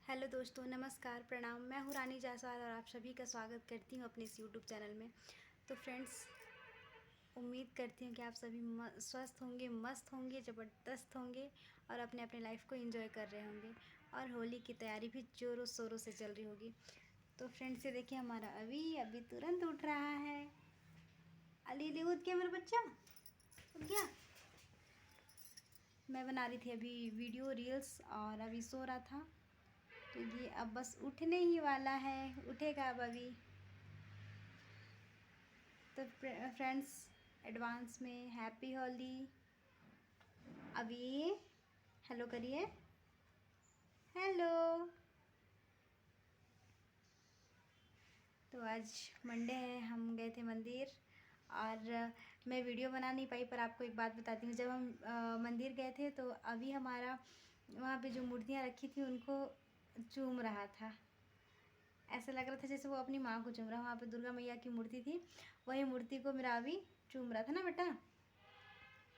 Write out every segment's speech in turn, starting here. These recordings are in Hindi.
हेलो दोस्तों, नमस्कार, प्रणाम। मैं हूँ रानी जायसवाल और आप सभी का स्वागत करती हूँ अपने इस यूट्यूब चैनल में। तो फ्रेंड्स, उम्मीद करती हूँ कि आप सभी स्वस्थ होंगे, मस्त होंगे, ज़बरदस्त होंगे और अपने अपने लाइफ को एंजॉय कर रहे होंगे। और होली की तैयारी भी ज़ोरों शोरों से चल रही होगी। तो फ्रेंड्स, ये देखिए हमारा अभी तुरंत उठ रहा है। अली उठ गया मेरा बच्चा, उठ गया। मैं बना रही थी अभी वीडियो रील्स और अभी सो रहा था। तो ये अब बस उठने ही वाला है, उठेगा अब अभी। तो फ्रेंड्स, एडवांस में हैप्पी होली। अभी हेलो करिए, हेलो। तो आज मंडे है, हम गए थे मंदिर और मैं वीडियो बना नहीं पाई, पर आपको एक बात बताती हूँ। जब हम मंदिर गए थे तो अभी हमारा वहाँ पे जो मूर्तियाँ रखी थी उनको चूम रहा था। ऐसा लग रहा था जैसे वो अपनी माँ को चूम रहा। वहाँ पे दुर्गा मैया की मूर्ति थी, वही मूर्ति को मेरा अभी चूम रहा था ना बेटा।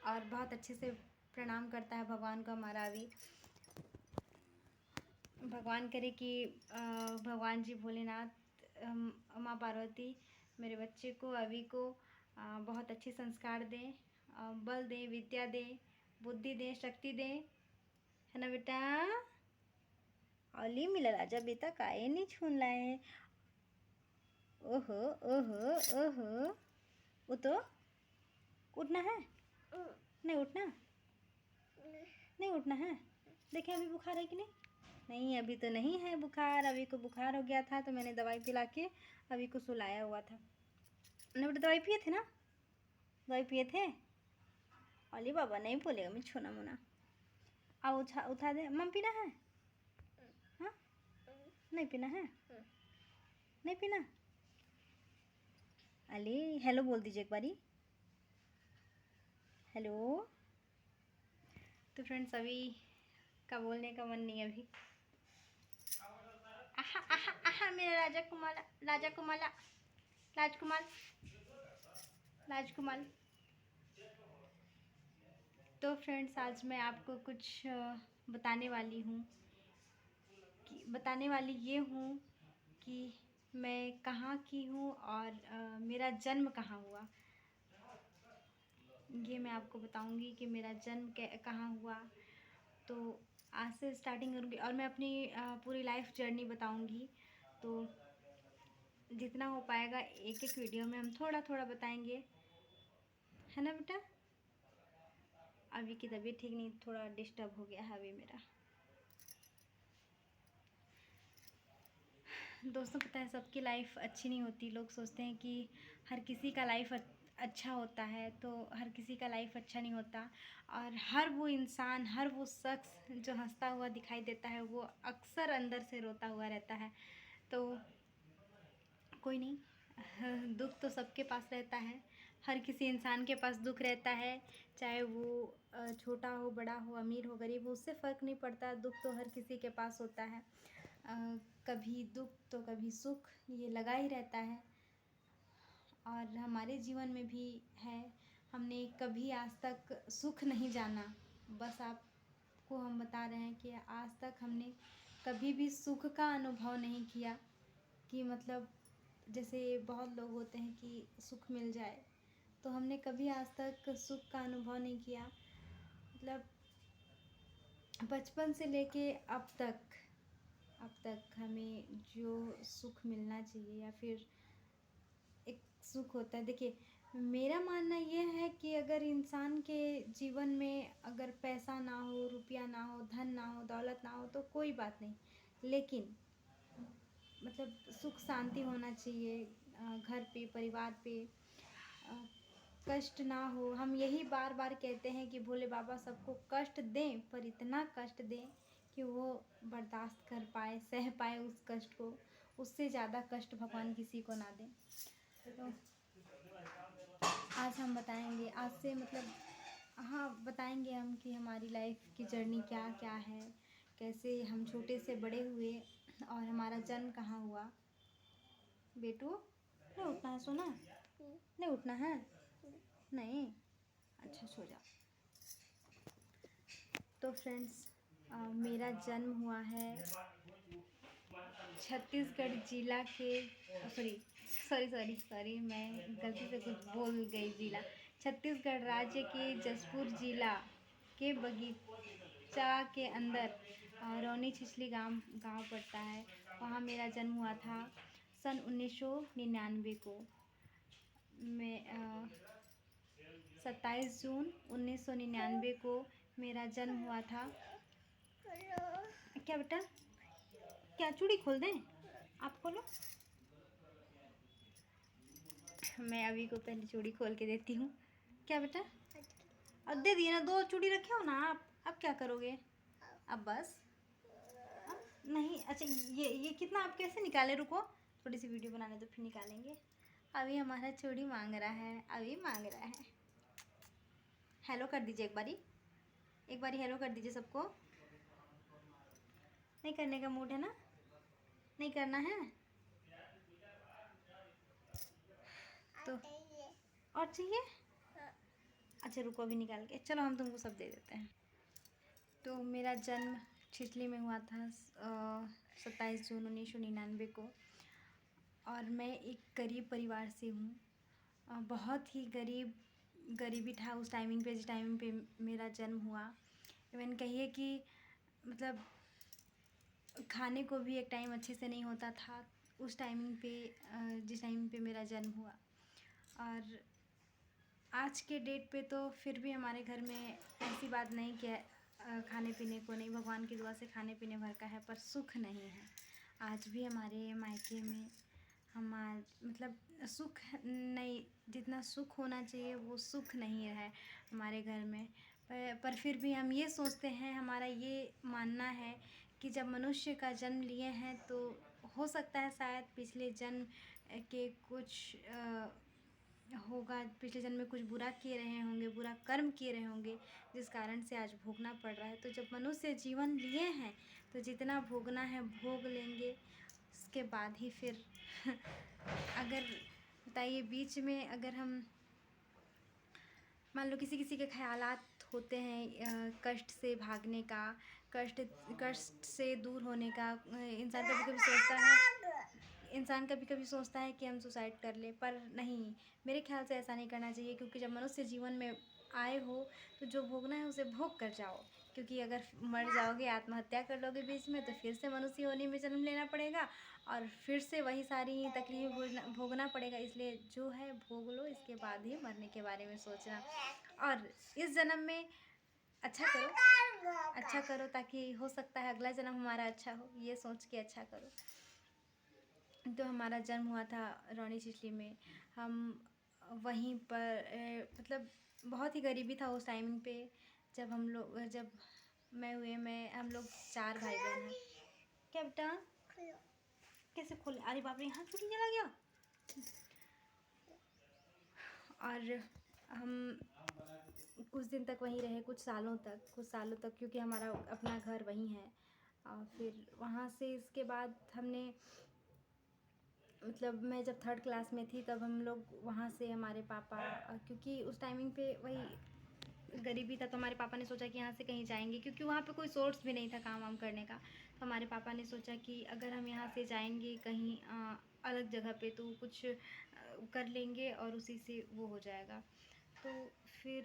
और बहुत अच्छे से प्रणाम करता है भगवान को हमारा अभी। भगवान करे कि भगवान जी भोलेनाथ, माँ पार्वती मेरे बच्चे को अभी को बहुत अच्छे संस्कार दें, बल दें, विद्या दें, बुद्धि दें, शक्ति दें, है ना बेटा। ओली मिला राजा बेटा काहे नहीं छून लाए। ओहो ओहो ओहो, वो तो उठना है, नहीं उठना, नहीं उठना है। देखें अभी बुखार है कि नहीं। नहीं, अभी तो नहीं है बुखार। अभी को बुखार हो गया था तो मैंने दवाई पिला के अभी को सुलाया हुआ था ना बेटा। दवाई पिए थे ना, दवाई पिए थे। अली बाबा नहीं बोलेगा, मैं छोना मोना। आओ उठा उठा दे। मम पीना है, हाँ नहीं पीना है, नहीं पीना। अली हेलो बोल दीजिए एक बारी, हेलो। तो फ्रेंड्स, अभी का बोलने का मन नहीं है अभी। आहा आहा आहा मेरा राजा कुमाला, राजा कुमाला, राजकुमार, राजकुमार। तो फ्रेंड्स, आज मैं आपको कुछ बताने वाली हूँ बताने वाली ये हूँ कि मैं कहाँ की हूँ और मेरा जन्म कहाँ हुआ। ये मैं आपको बताऊँगी कि मेरा जन्म कहाँ हुआ। तो आज से स्टार्टिंग करूँगी और मैं अपनी पूरी लाइफ जर्नी बताऊँगी। तो जितना हो पाएगा एक एक वीडियो में हम थोड़ा थोड़ा बताएंगे, है ना बेटा। अभी की तबीयत ठीक नहीं, थोड़ा डिस्टर्ब हो गया है अभी मेरा। दोस्तों, पता है सबकी लाइफ अच्छी नहीं होती। लोग सोचते हैं कि हर किसी का लाइफ अच्छा होता है, तो हर किसी का लाइफ अच्छा नहीं होता। और हर वो इंसान, हर वो शख्स जो हंसता हुआ दिखाई देता है वो अक्सर अंदर से रोता हुआ रहता है। तो कोई नहीं, दुख तो सबके पास रहता है। हर किसी इंसान के पास दुख रहता है, चाहे वो छोटा हो, बड़ा हो, अमीर हो, गरीब हो, उससे फ़र्क नहीं पड़ता। दुख तो हर किसी के पास होता है। कभी दुख तो कभी सुख, ये लगा ही रहता है। और हमारे जीवन में भी है। हमने कभी आज तक सुख नहीं जाना। बस आपको हम बता रहे हैं कि आज तक हमने कभी भी सुख का अनुभव नहीं किया। कि मतलब जैसे बहुत लोग होते हैं कि सुख मिल जाए, तो हमने कभी आज तक सुख का अनुभव नहीं किया। मतलब बचपन से लेके अब तक हमें जो सुख मिलना चाहिए या फिर एक सुख होता है। देखिए, मेरा मानना ये है कि अगर इंसान के जीवन में अगर पैसा ना हो, रुपया ना हो, धन ना हो, दौलत ना हो तो कोई बात नहीं, लेकिन मतलब सुख शांति होना चाहिए। घर पे, परिवार पे कष्ट ना हो। हम यही बार बार कहते हैं कि भोले बाबा सबको कष्ट दें, पर इतना कष्ट दें कि वो बर्दाश्त कर पाए, सह पाए उस कष्ट को। उससे ज़्यादा कष्ट भगवान किसी को ना दें। तो आज हम बताएंगे, आज से मतलब हाँ बताएंगे हम कि हमारी लाइफ की जर्नी क्या क्या है, कैसे हम छोटे से बड़े हुए और हमारा जन्म कहाँ हुआ। बेटू नहीं उठना है, सोना नहीं उठना है, नहीं, अच्छा सो जाओ। तो फ्रेंड्स, मेरा जन्म हुआ है छत्तीसगढ़ जिला के सॉरी सॉरी सॉरी सॉरी मैं गलती से कुछ बोल गई जिला। छत्तीसगढ़ राज्य के जसपुर जिला के बगीचा के अंदर रौनी छिछली गांव गांव पड़ता है। वहाँ मेरा जन्म हुआ था सन 1999 को। मैं 27 जून 1999 को मेरा जन्म हुआ था। क्या बेटा, क्या चूड़ी खोल दें? आप खोलो। मैं अभी को पहले चूड़ी खोल के देती हूँ। क्या बेटा? अब दे दिए ना, 2 चूड़ी रखे हो ना आप। अब क्या करोगे? अब बस नहीं। अच्छा ये कितना आप कैसे निकाले? रुको थोड़ी सी वीडियो बनाने तो फिर निकालेंगे। अभी हमारा चूड़ी मांग रहा है, अभी मांग रहा है। हेलो कर दीजिए एक बारी हेलो कर दीजिए सबको। नहीं करने का मूड है ना? नहीं करना है तो और चाहिए? अच्छा रुको अभी निकाल के, चलो हम तुमको सब दे देते हैं। तो मेरा जन्म छिछली में हुआ था 27 जून 1999 को। और मैं एक गरीब परिवार से हूँ। बहुत ही गरीबी था उस टाइमिंग पे, जिस टाइमिंग पे मेरा जन्म हुआ। इवन कहिए कि मतलब खाने को भी एक टाइम अच्छे से नहीं होता था उस टाइमिंग पे, जिस टाइम पे मेरा जन्म हुआ। और आज के डेट पे तो फिर भी हमारे घर में ऐसी बात नहीं कि खाने पीने को नहीं, भगवान की दुआ से खाने पीने भर का है, पर सुख नहीं है। आज भी हमारे मायके में मतलब सुख नहीं, जितना सुख होना चाहिए वो सुख नहीं है हमारे घर में। पर फिर भी हम ये सोचते हैं, हमारा ये मानना है कि जब मनुष्य का जन्म लिए हैं तो हो सकता है शायद पिछले जन्म के कुछ होगा, पिछले जन्म में कुछ बुरा किए रहे होंगे, बुरा कर्म किए रहे होंगे, जिस कारण से आज भोगना पड़ रहा है। तो जब मनुष्य जीवन लिए हैं तो जितना भोगना है भोग लेंगे, उसके बाद ही फिर अगर बताइए बीच में अगर हम मान लो किसी किसी के ख़यालात होते हैं कष्ट से भागने का, कष्ट से दूर होने का। इंसान कभी कभी सोचता है कि हम सुसाइड कर ले, पर नहीं, मेरे ख्याल से ऐसा नहीं करना चाहिए। क्योंकि जब मनुष्य जीवन में आए हो तो जो भोगना है उसे भोग कर जाओ। क्योंकि अगर मर जाओगे, आत्महत्या कर लोगे बीच में, तो फिर से मनुष्य होने में जन्म लेना पड़ेगा और फिर से वही सारी तकलीफ भोगना पड़ेगा। इसलिए जो है भोग लो, इसके बाद ही मरने के बारे में सोचना। और इस जन्म में अच्छा करो ताकि हो सकता है अगला जन्म हमारा अच्छा हो, ये सोच के अच्छा करो। तो हमारा जन्म हुआ था रौनी छिछली में। हम वहीं पर मतलब बहुत ही गरीबी था उस टाइमिंग पे, जब हम लोग 4 भाई बहन हैं। क्या बेटा? कैसे खोले? अरे बाप रे, यहाँ चूड़ी चला गया। और हम कुछ दिन तक वहीं रहे, कुछ सालों तक, क्योंकि हमारा अपना घर वहीं है। और फिर वहाँ से इसके बाद हमने मतलब मैं जब 3rd क्लास में थी तब हम लोग वहाँ से हमारे पापा, क्योंकि उस टाइमिंग पे वही गरीबी था, तो हमारे पापा ने सोचा कि यहाँ से कहीं जाएंगे, क्योंकि वहाँ पे कोई सोर्स भी नहीं था काम वाम करने का। तो हमारे पापा ने सोचा कि अगर हम यहाँ से जाएंगे कहीं अलग जगह पे तो कुछ कर लेंगे और उसी से वो हो जाएगा। तो फिर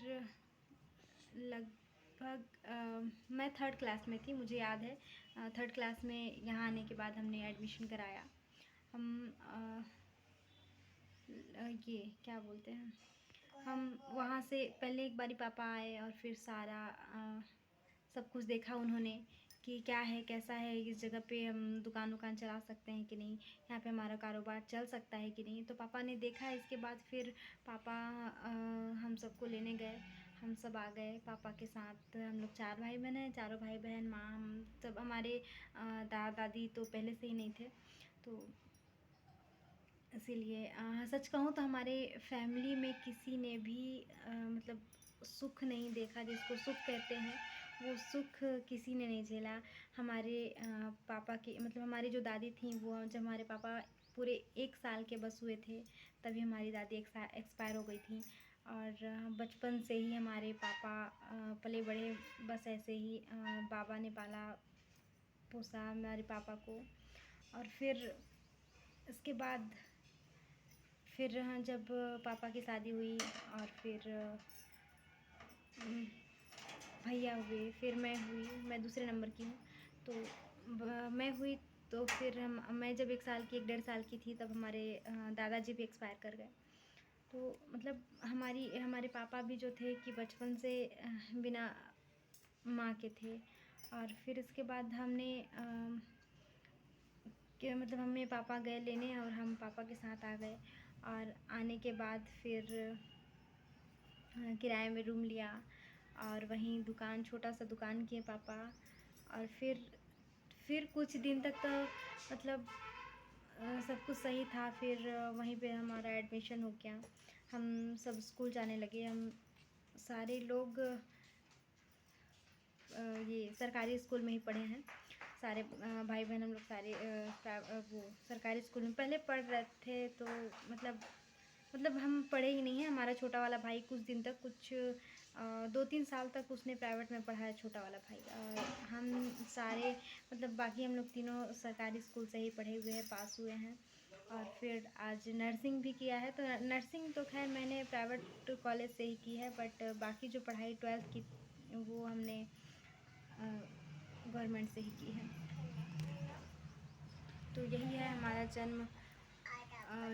लगभग मैं 3rd क्लास में थी, मुझे याद है। 3rd क्लास में यहाँ आने के बाद हमने एडमिशन कराया। हम ये क्या बोलते हैं, हम वहाँ से पहले एक बारी पापा आए और फिर सारा सब कुछ देखा उन्होंने कि क्या है कैसा है, इस जगह पे हम दुकान चला सकते हैं कि नहीं, यहाँ पे हमारा कारोबार चल सकता है कि नहीं। तो पापा ने देखा। इसके बाद फिर पापा हम सबको लेने गए, हम सब आ गए पापा के साथ। हम लोग 4 भाई बहन हैं, चारों भाई बहन, माँ, हम सब। हमारे दादा दादी तो पहले से ही नहीं थे, तो इसीलिए सच कहूँ तो हमारे फैमिली में किसी ने भी मतलब सुख नहीं देखा, जिसको सुख कहते हैं वो सुख किसी ने नहीं झेला। हमारे पापा की मतलब हमारी जो दादी थी वो, जब हमारे पापा पूरे 1 साल के बस हुए थे तभी हमारी दादी एक्सपायर हो गई थी। और बचपन से ही हमारे पापा पले बड़े बस ऐसे ही, बाबा ने पाला पोसा हमारे पापा को। और फिर इसके बाद फिर जब पापा की शादी हुई और फिर भैया हुए, फिर मैं हुई, मैं दूसरे नंबर की हूँ। तो मैं हुई तो फिर मैं जब 1 डेढ़ साल की थी तब हमारे दादाजी भी एक्सपायर कर गए। तो मतलब हमारे पापा भी जो थे कि बचपन से बिना माँ के थे। और फिर इसके बाद हमने कि मतलब हमें पापा गए लेने और हम पापा के साथ आ गए। और आने के बाद फिर किराए में रूम लिया और वहीं दुकान, छोटा सा दुकान किए पापा। और फिर कुछ दिन तक तो मतलब सब कुछ सही था। फिर वहीं पे हमारा एडमिशन हो गया, हम सब स्कूल जाने लगे। हम सारे लोग ये सरकारी स्कूल में ही पढ़े हैं, सारे भाई बहन हम लोग सारे वो सरकारी स्कूल में पहले पढ़ रहे थे। तो मतलब हम पढ़े ही नहीं हैं। हमारा छोटा वाला भाई कुछ दिन तक, कुछ 2-3 साल तक उसने प्राइवेट में पढ़ा है, छोटा वाला भाई। और हम सारे मतलब बाकी हम लोग तीनों सरकारी स्कूल से ही पढ़े हुए हैं, पास हुए हैं। और फिर आज नर्सिंग भी किया है। तो नर्सिंग तो खैर मैंने प्राइवेट कॉलेज से ही की है, बट बाकी जो पढ़ाई 12th की वो हमने गवर्नमेंट से ही की है। तो यही है हमारा जन्म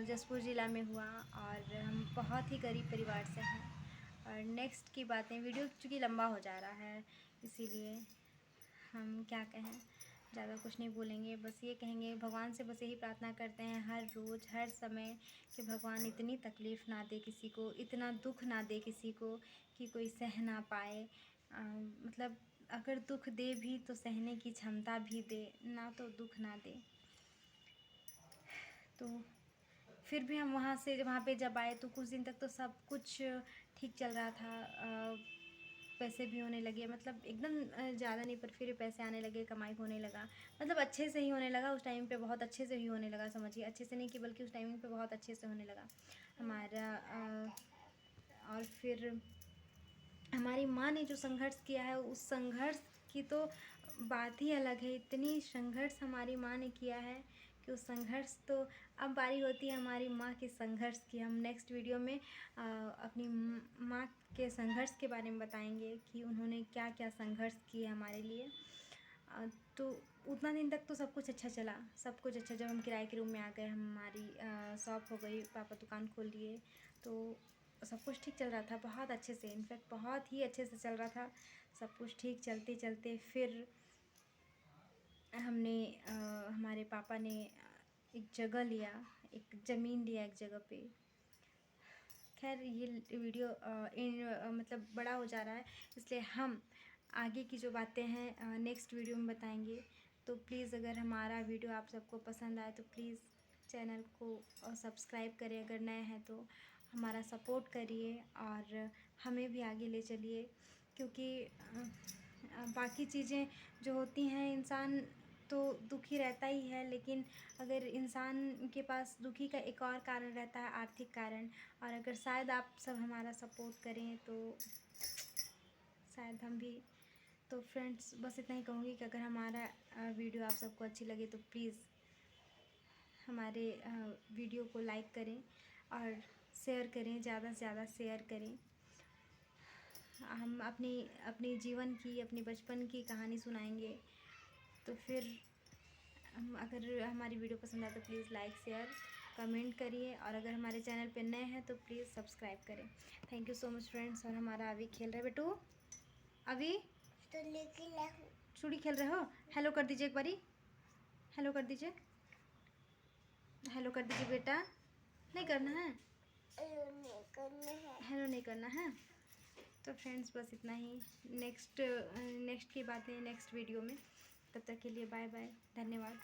जसपुर ज़िला में हुआ और हम बहुत ही गरीब परिवार से हैं। और नेक्स्ट की बातें, वीडियो चूँकि लंबा हो जा रहा है इसीलिए हम क्या कहें, ज़्यादा कुछ नहीं बोलेंगे। बस ये कहेंगे, भगवान से बस यही प्रार्थना करते हैं हर रोज़ हर समय कि भगवान इतनी तकलीफ़ ना दे किसी को, इतना दुख ना दे किसी को कि कोई सह ना पाए। मतलब अगर दुख दे भी तो सहने की क्षमता भी दे, ना तो दुख ना दे। तो फिर भी हम वहाँ पे जब आए तो कुछ दिन तक तो सब कुछ ठीक चल रहा था। पैसे भी होने लगे, मतलब एकदम ज़्यादा नहीं, पर फिर पैसे आने लगे, कमाई होने लगा। मतलब अच्छे से ही होने लगा उस टाइम पे, बहुत अच्छे से ही होने लगा, समझिए। अच्छे से नहीं कि बल्कि उस टाइमिंग पे बहुत अच्छे से होने लगा हमारा। और फिर हमारी माँ ने जो संघर्ष किया है, उस संघर्ष की तो बात ही अलग है। इतनी संघर्ष हमारी माँ ने किया है कि उस संघर्ष तो अब बारी होती है हमारी माँ के संघर्ष की। हम नेक्स्ट वीडियो में अपनी माँ के संघर्ष के बारे में बताएंगे कि उन्होंने क्या क्या संघर्ष किए हमारे लिए। तो उतना दिन तक तो सब कुछ अच्छा चला, सब कुछ अच्छा। जब हम किराए के रूम में आ गए, हमारी शॉप हो गई, पापा दुकान खोल लिए, तो सब कुछ ठीक चल रहा था बहुत अच्छे से। इनफैक्ट बहुत ही अच्छे से चल रहा था सब कुछ। ठीक चलते चलते फिर हमने हमारे पापा ने एक जगह लिया, एक ज़मीन लिया एक जगह पे। खैर ये वीडियो मतलब बड़ा हो जा रहा है, इसलिए हम आगे की जो बातें हैं नेक्स्ट वीडियो में बताएंगे। तो प्लीज़ अगर हमारा वीडियो आप सबको पसंद आए तो प्लीज़ चैनल को सब्सक्राइब करें, अगर नए हैं तो हमारा सपोर्ट करिए और हमें भी आगे ले चलिए। क्योंकि बाकी चीज़ें जो होती हैं, इंसान तो दुखी रहता ही है, लेकिन अगर इंसान के पास दुखी का एक और कारण रहता है, आर्थिक कारण। और अगर शायद आप सब हमारा सपोर्ट करें तो शायद हम भी। तो फ्रेंड्स बस इतना ही कहूँगी कि अगर हमारा वीडियो आप सबको अच्छी लगे तो प्लीज़ हमारे वीडियो को लाइक करें और शेयर करें, ज़्यादा से ज़्यादा शेयर करें। हम अपनी जीवन की, अपनी बचपन की कहानी सुनाएंगे। तो फिर अगर हमारी वीडियो पसंद आए तो प्लीज़ लाइक शेयर कमेंट करिए। और अगर हमारे चैनल पे नए हैं तो प्लीज़ सब्सक्राइब करें। Thank you so much friends. और हमारा अभी खेल रहे हैं बेटू, अभी चूड़ी खेल रहे हो। हेलो कर दीजिए एक बारी, हेलो कर दीजिए, हेलो कर दीजिए बेटा। नहीं करना है, हेलो नहीं करना है। तो फ्रेंड्स बस इतना ही। नेक्स्ट की बातें नेक्स्ट वीडियो में। तब तक के लिए बाय बाय, धन्यवाद।